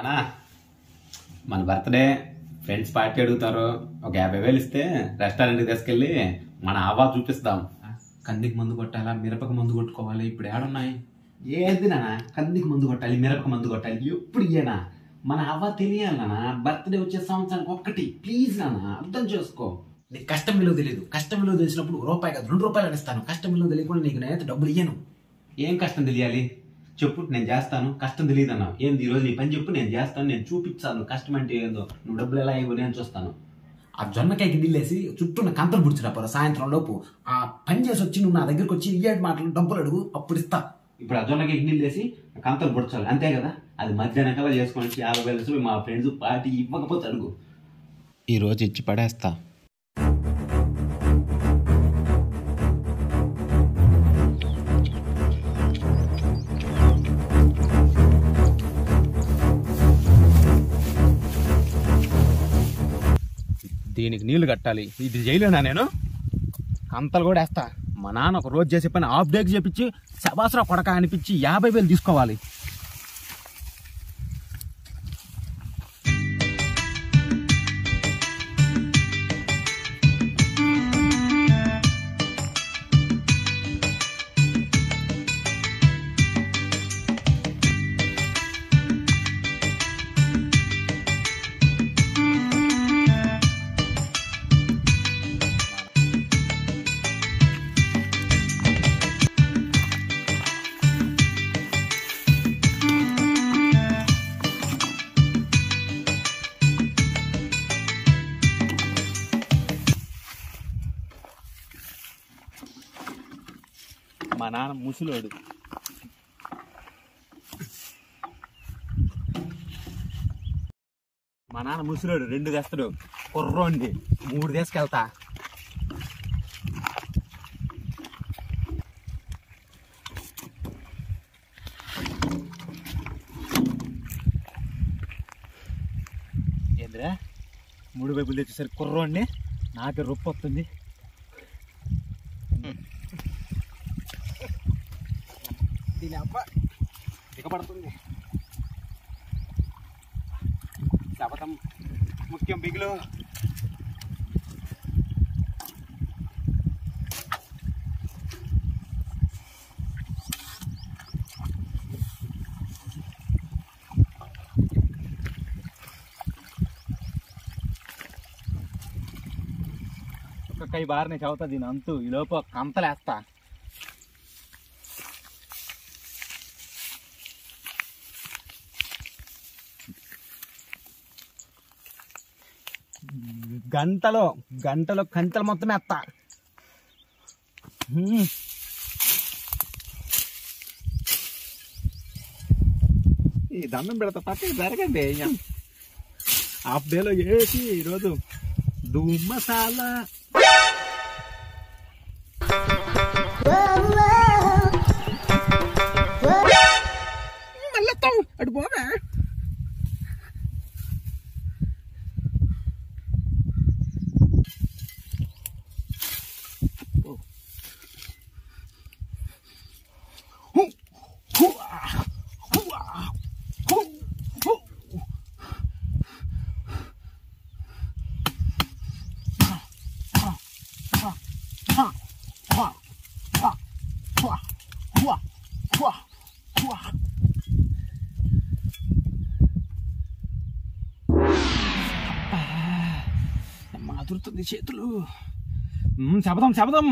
నానా మన birthday friends party అడుగుతారు. ఒక 50,000 ఇస్తే రెస్టారెంట్కి తీసుకెళ్ళి మన హవా చూపిస్తాం. కందికి మందు కొట్టాలా, మిరపకు మందు కొట్టుకోవాలి, ఇప్పుడు ఏడున్నాయి? ఏది నానా, కందికి మందు కొట్టాలి, మిరపకు మందు కొట్టాలి, ఎప్పుడు ఇయ్యనా? మన హవా తెలియాలి నానా. బర్త్డే వచ్చే సంవత్సరానికి ఒక్కటి ప్లీజ్ నానా, అర్థం చేసుకో. నీకు కష్టం విలువ తెలియదు. కష్టం విలువ తెలిసినప్పుడు రూపాయి కాదు 2 రూపాయలు ఇస్తాను. కష్టం విలువ తెలియకుండా నీకు నేనైతే డబ్బులు ఇయ్యను. ఏం కష్టం తెలియాలి చెప్పు, నేను చేస్తాను. కష్టం తెలియదు అన్నావు ఏంది? ఈరోజు నీ పని చెప్పు, నేను చేస్తాను, నేను చూపించాను కష్టం అంటే ఏందో. నువ్వు డబ్బులు ఎలా ఇవ్వు నేను చూస్తాను. ఆ జొన్నకాయకి నీళ్ళేసి చుట్టూ కంతలు పుడిచిరాపోరా సాయంత్రం లోపు. ఆ పని చేసి వచ్చి నువ్వు నా దగ్గరికి వచ్చి ఇయ్యాడు మాటలు డబ్బులు అడుగు, అప్పుడు ఇస్తా. ఇప్పుడు ఆ జొన్నకాయకి నీళ్ళు వేసి కంతలు పుడచాలి అంతే కదా. అది మధ్యాహ్నం కల్లా చేసుకొని 50,000 మా ఫ్రెండ్స్ పార్టీ ఇవ్వకపోతే అడుగు, ఈరోజు ఇచ్చి పడేస్తా. దీనికి నీళ్లు కట్టాలి, ఇది చేయలేనా నేను? కంతలు కూడా వేస్తా. మా నాన్న ఒక రోజు చేసే పని హాఫ్ డేకి చేపించి శబాసరా కొడక అనిపించి 50,000 తీసుకోవాలి. మా నాన్న ముసలోడు, మా నాన్న ముసలోడు 2 తెస్తాడు, కుర్రోండి 3 తీసుకెళ్తా. ఏంద్రా 3 వైపులు తెచ్చేసరికి కుర్రోండి నాకే రొప్పి వస్తుంది. దీని అబ్బ దిగబడుతుంది. శపథం ముఖ్యం బిగులు. ఒక్క కై బారినే చదువుతా దీని అంతు. ఈ లోపు కంతలేస్తా. గంటలో కంచెలు మొత్తం వేస్తా. ఈ దండం పెడతా పక్కకి జరగండి. హాఫ్ డేలో వేసి ఈరోజు ధూమ్ మసాలా. మళ్ళీ అటు పోవా. మాదురుతుంది చేతులు. శపథం శపథం.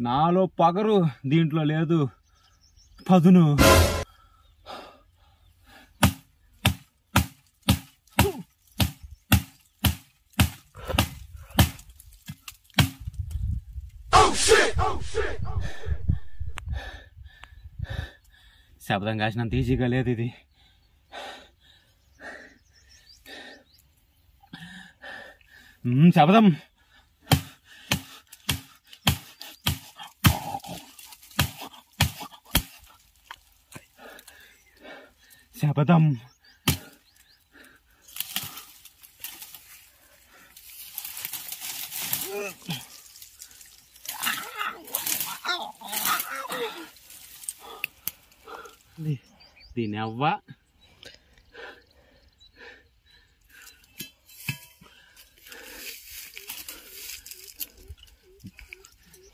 నాలో పగరు దీంట్లో లేదు, పదును. శబ్దం కాసినంత ఈజీగా లేదు ఇది. శబ్దం శబదం. దీని అవ్వ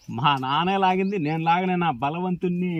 మా నానే లాగింది, నేను లాగనే నా బలవంతుణ్ణి.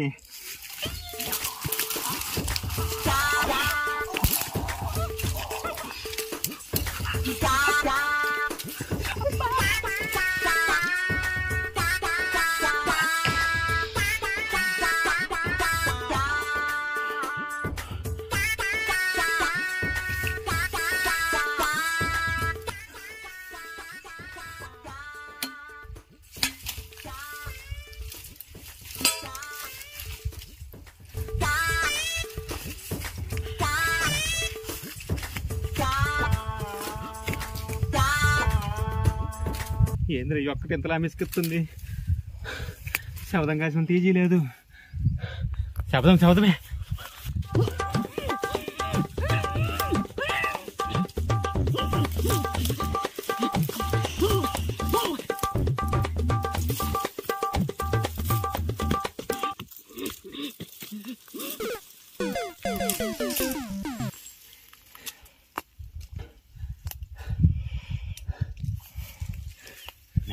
ఏంద్ర ఒక్కటి ఇంతలా మిసుకెత్తుంది. శబ్దం కాసిన తీజీ లేదు. శబ్దమే.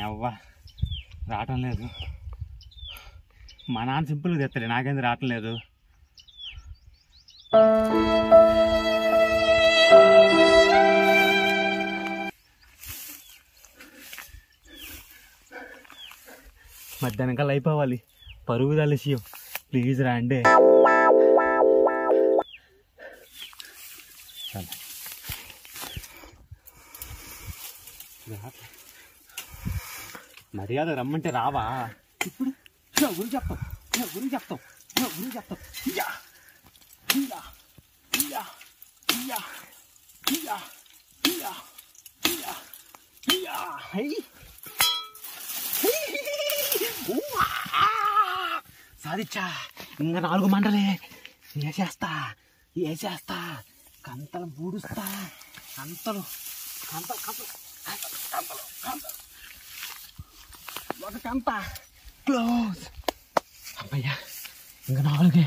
అవ్వ రావటం లేదు. మా నాన్న సింపుల్గా తెస్తాడు, నాకేంది రావటం లేదు. మధ్యాహ్నం కల్లా అయిపోవాలి. పరుగు తలసియం ప్లీజ్ రాండి. మర్యాద రమ్మంటే రావా? ఇప్పుడు గురి చెప్తాం. సాధించా. ఇంకా 4 మంటలే వేసేస్తా. కంతలు పూడుస్తా. కంతలు ఒక కంత క్లోజ్. అమ్మయ్యా, ఇంకా 4.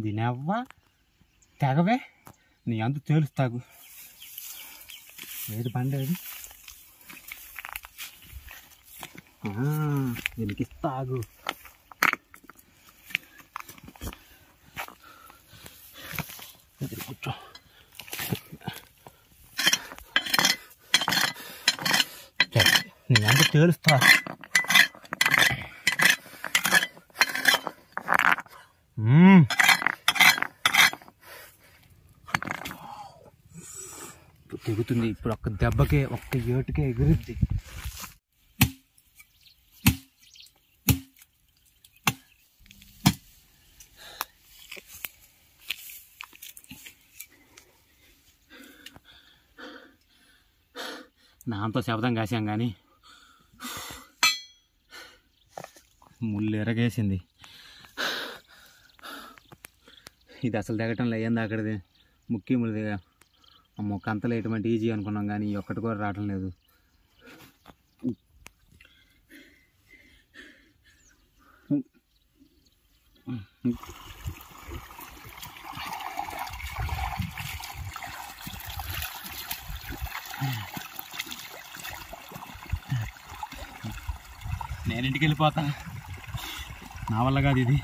దీని అవ్వ తెగవే, నీ అంత తేలుస్తాగు. ఏది బండేది వెలికిస్తాగు. కూర్చో. నీ అంత తేలుస్తా. తెగుతుంది ఇప్పుడు. ఒక్క దెబ్బకే, ఒక్క ఏటుకే ఎగురుద్ది. నాంతో శబ్దం కాసాం కానీ ముళ్ళు ఎరగేసింది. ఇది అసలు దిగటంలో ఏంది అక్కడిది ముక్కి ముళ్ళదిగా. అమ్మో, కంతలు ఎటువంటి ఈజీ అనుకున్నాం కానీ ఒక్కటి కూడా రావటం లేదు. నేను ఇంటికి వెళ్ళిపోతా, నా వల్ల కాదు ఇది.